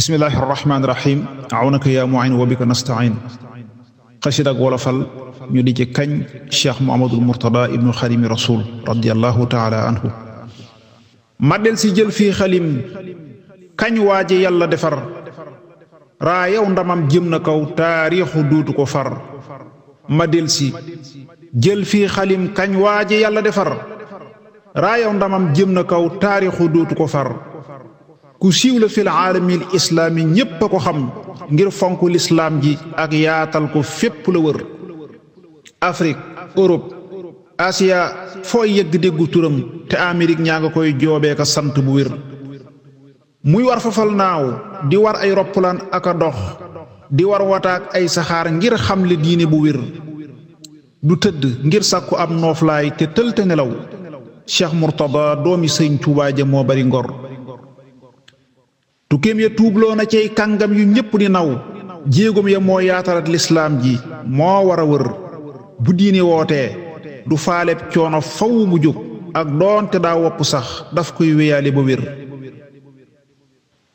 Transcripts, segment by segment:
bismillahi rahmaani rahim awnaka yaa mu'in wa bika nasta'in xasida ak wolofal ñu di ci kañ cheikh Muhammadul Murtada ibnu xadimi rasul radiallahu taala anhu ma del si jël fii xalim kañ waaje yàlla defar raa yow ndamam jëm na kaw taarixu duutu ko far ma del si jël fii xalim kañ waaje yàlla defar raa yow ndamam jëm na kaw taarixu duutu ko far ku siiw la fil aalamil islaami ñépp a ko xam ngir fonk lislaam ji ak yaatal ko fépp la wër Afrique Europe Asia foo yëgg déggu turam te Amérique ñaa nga koy joobee ka sant bu wér muy war fafal naaw di war ay roppalaan ak a dox di war wataak ay saxaar ngir xamle diine bu wér du tëdd ngir sàkku ab nooflaay te tëlte nelaw Cheikh Murtada doomi Sëñ Tuubaa ja moo bari ngor tukkeem ya tuubloo na cey kàngam yu ñépp di naw jéegom ya moo yaatalat lislaam ji moo war a wër bu diine wootee du faaleb coono faw mu jóg ak doonte daa wopp sax daf koy wéyaale ba wér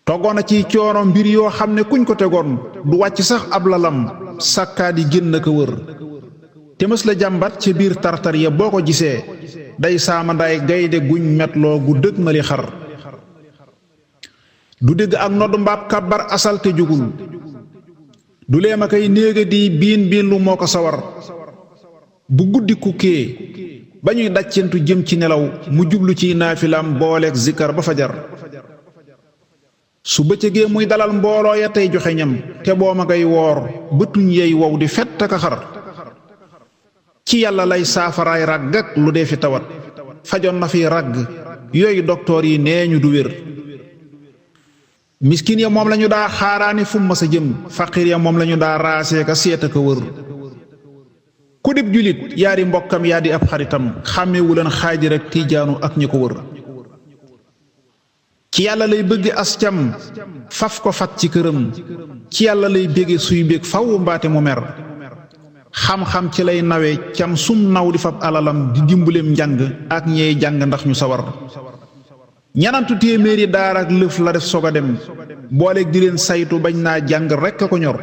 toggoon na ciy coono mbir yoo xam ne kuñ ko tegoon du wàcc sax ab lalam sàkkaat yi génn ko wër te mës la jàmbat ca biir tartar ya boo ko gisee day saamandaay gaynde guñ metloo gu dëg mali xar du dégg ak nodd mbaab kàbbar asal te jugul du leema kay néega di biin lu moo ko sawar bu guddi kukkee ba ñuy daccentu jëm ci nelaw mu jublu ciy naafilam booleeg zikkar ba fajar su bëccëgee muy dalal mbooloo ya tey joxe ñam te boo ma ngay woor bëtuñ yey wow di fett ak a xar ci yàlla lay saafaraay ràgg ak lu dee fi tawat fajoon na fi ràgg yooyu doktoor yi nee ñu du wér miskin ya moom lañu daa xaaraani fu ma sa jëm faqir ya moom lañu daa raasee ka seet ka wër ku dib julit yaa di mbokkam yaa di ab xaritam xàmmewuleen xaadir ak tiijaanu ak ñi ko wër ci yàlla lay bëgg as cam faf ko fat ci këram ci yàlla lay bége suy bég faw mbaate mu mer xam-xam ci lay nawe cam sum naw di fab alalam di dimbuleem njàng ak ñey jàng ndax ñu sawar ñanantu téeméeri daara ak lëf la def soog a dem booleeg di leen saytu bañ naa jàng rekk a ko ñor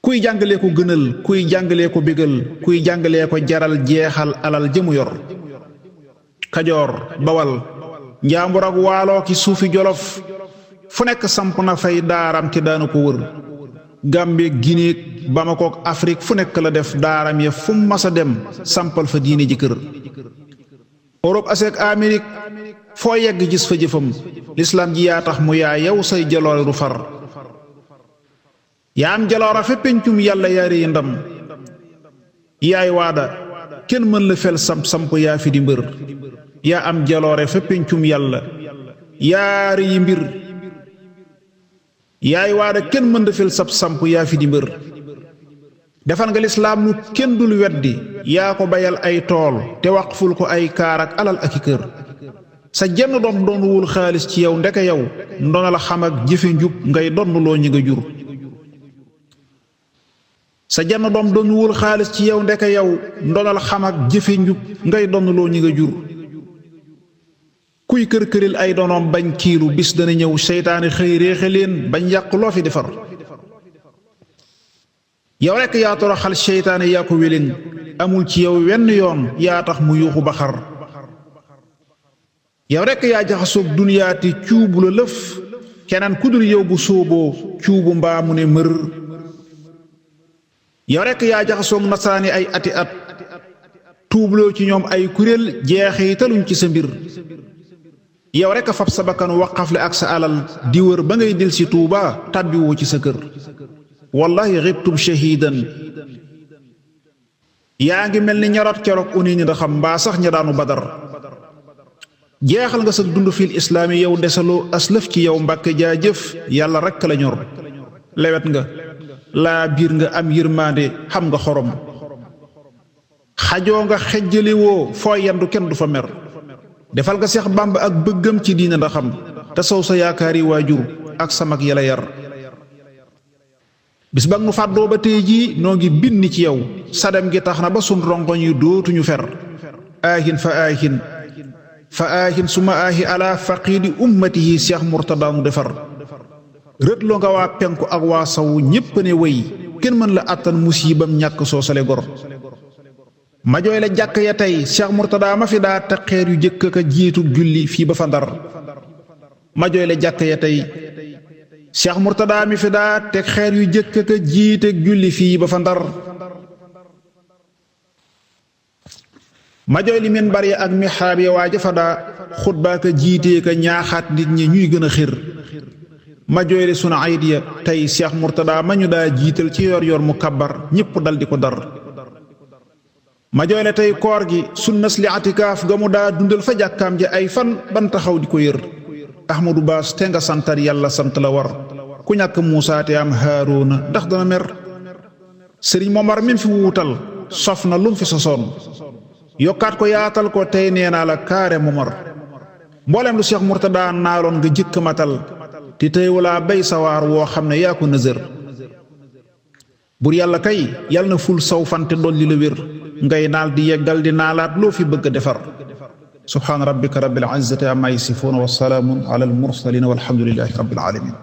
kuy jàngalee ko gënal kuy jàngalee ko bégal kuy jàngalee ko jaral jeexal alal jëmu yor kajoor bawal njaambur ak waaloo ki suufi jolof fu nekk samp na fay daaram te daanu ko wër Gàmbeek Gineek Bamakook Afrique fu nekk la def daaram ya fu masa dem sampal fa diine ji kër Europe Asie ak Amérique foo yegg gis fa jëfam lislaam ji yaa tax mu yaa yow say jaloore du far yaa am jaloora fa pencum yàlla yaa réyi ndam yaay waada kenn mën la fel samp yaa fi di mbër yaa am jaloore fa pencum yàlla yaa réyi mbir yaay waada kenn mën la fel samp yaa fi di mbër defal nga lislaam nu kenn dul weddi yaa ko bayal ay tool te waqful ko ay kaar ak alal ak i kër sa jenn doom doon wul xaalis ci yow ndeke yow ndona la xam ak jëfe njub ngay donnuloo ñi nga jur sa jenn doom doon wul xaalis ci yow ndeke yow ndona la xam ak jëfe njub ngay donnuloo ñi nga jur kuy kër-këril ay donoom bañ kiilu bis dana ñëw seytaane xëy réexe leen bañ yàq loo fi defar yow rekk yaa toroxal seytaane yaa ko wéling amul ci yow wenn yoon yaa tax mu yuuxu ba xar yow rekk yaa jaxasoog duniyaati cuubu la lëf keneen ku dul yow bu sóoboo cuubu mbaa mu ne mër yow rekk yaa jaxasoog nasaraani ay ati at tuubloo ci ñoom ay kuréel jeexitaluñ ci sa mbir yow rekk a fab sa bakkan waqafle ak sa alal di wër ba ngay dil si tuubaa tàbbiwoo ci sa kër wallahi xibtum shahidan yaa ngi mel ni ñarot keroog uni ni da xam mbaa sax ña daanu badar jeexal nga sa dund fil islaami yow desaloo aslëf ci yow mbàkke jaajëf yàlla rekk la ñor lewet nga laa biir nga am yërmaande xam nga xorom xajoo nga xejjaliwoo foo yendu kenn du fa mer defal nga Seex Bàmba ak bëggam ci diina da xam te sow sa yaakaari waajur ak sa mag yàlla yar bis ba nu fàddoo ba tey jii noo ngi bind ci yow sadem gi tax na ba sun rongoñ yi dootuñu fer aahin fa aahin suma aahi ala faqiidi ummatihi Cheikh Murtada mu defar rëtloo nga waa penku ak waa sawu ñépp ne wéy kenn mën la àttan musiibam ñàkk soosale gor ma jooy la jàkk ya tey Cheikh Mourtada ma fi daa teg xeer yu jëkk ka jiitu julli fii ba fa Ndar ma jooy la jàkk ya tey Cheikh Mourtada mi fi daa teg xeer yu jëkk ka jiite julli fii ba fa Ndar ma jooy li min bari ak mixaab ya waa jafa daa xutbaa ka jiitee ka ñaaxaat nit ñi ñuy gën a xir ma jooy li sunu ayit ya tey Cheikh Mourtada ma ñu daa jiital ci yor yor mu kabbar ñépp dal di ko dar ma jooy le tey koor gi sunnas li atikaaf ga mu daa dundal fa jàkkaam ja ay fan ban taxaw di ko yër Ahmadou Baas te nga santar yàlla sant la war ku ñàkk Muusaa te am Haaroona ndax dana mer sëriñ Momar min fi wuutal sof na lum fi sosoon yokkaat ko yaatal ko tey nee naa la kaare Momar mboolem lu Cheikh Mourtada naaloon nga jëkk matal te tey walaa bay sawaar woo xam ne yaa ko nëzër bur yàlla kay yàlla na ful saw fante dolli la wér ngay naal di yeggal di naalaat loo fi bëgg a defar subhaana rabbika rabbil izzati amma yasifuun wa salaamun ala al mursalin walhamdulillahi rabbil alamin